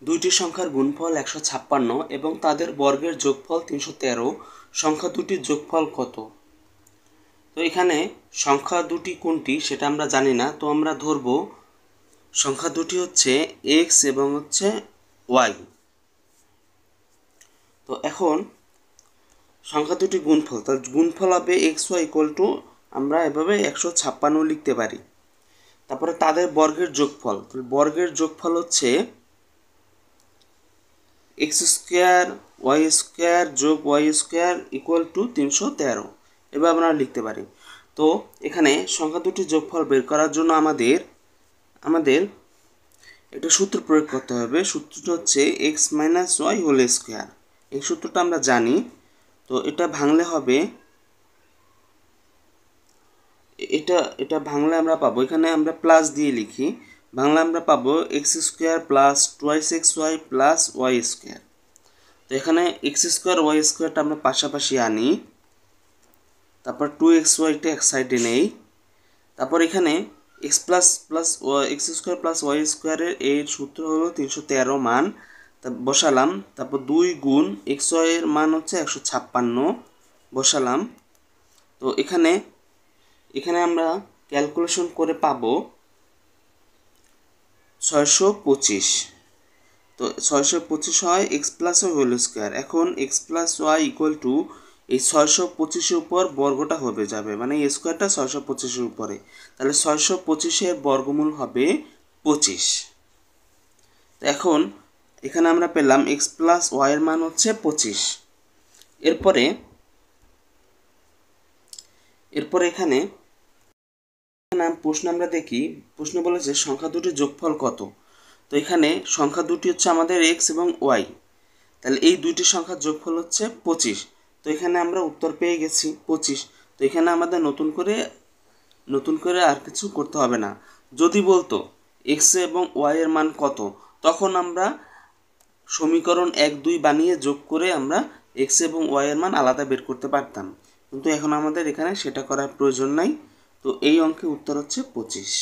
দুইটি সংখ্যার গুণফল 156 এবং তাদের বর্গের যোগফল 313, সংখ্যা দুটির যোগফল কত? তো এখানে সংখ্যা দুটি কোনটি সেটা আমরা জানি না, তো আমরা ধরব সংখ্যা দুটি হচ্ছে x এবং হচ্ছে y। তো এখন সংখ্যা দুটি গুণফল, তাহলে গুণফল হবে xy = আমরা এভাবে 156 লিখতে পারি। তারপরে তাদের বর্গের যোগফল, তাহলে বর্গের যোগফল হচ্ছে x² y² যোগ y² = 313, এভাবে আমরা লিখতে পারি। তো এখানে সংখ্যা দুটির যোগফল বের করার জন্য আমাদের একটা সূত্র প্রয়োগ করতে হবে। সূত্রটা হচ্ছে x - y²। এই সূত্রটা আমরা জানি। তো এটা ভাঙলে হবে, এটা ভাঙলে আমরা পাবো, এখানে আমরা প্লাস দিয়ে লিখি, ভাঙলে আমরা পাবো x² + 2xy + y²। তো এখানে x² y²টা আমরা পাশাপাশি আনি, তারপর 2xyটা এক সাইডে নেই, তারপর এখানে x² + y² এর সূত্র হলো 313 মান বসালাম, তারপর 2 গুণ xy এর মান হচ্ছে 156 বসালাম। তো এখানে আমরা ক্যালকুলেশন করে পাবো 625। তো 625 হয় x + y² এখন x + y = এই 625-এর উপর বর্গটা হবে যাবে, মানে এই স্কোয়ারটা 625-এর উপরে, তাহলে 625-এর বর্গমূল হবে 25। তো এখন এখানে আমরা পেলাম x + y এর মান হচ্ছে 25। এরপরে এখানে প্রশ্ন আমরা দেখি, প্রশ্ন বলেছে সংখ্যা দুটির যোগফল কত। তো এখানে সংখ্যা দুটি হচ্ছে আমাদের x এবং y, তাহলে এই দুইটি সংখ্যার যোগফল হচ্ছে 25। তো এখানে আমরা উত্তর পেয়ে গেছি 25। তো এখানে আমাদের নতুন করে আর কিছু করতে হবে না। যদি বলতো x এবং y এর মান কত, তখন আমরা সমীকরণ 1 2 বানিয়ে যোগ করে আমরা x এবং y এর মান আলাদা বের করতে পারতাম, কিন্তু এখন আমাদের এখানে সেটা করার প্রয়োজন নাই। তো এই অঙ্কের উত্তর হচ্ছে 25।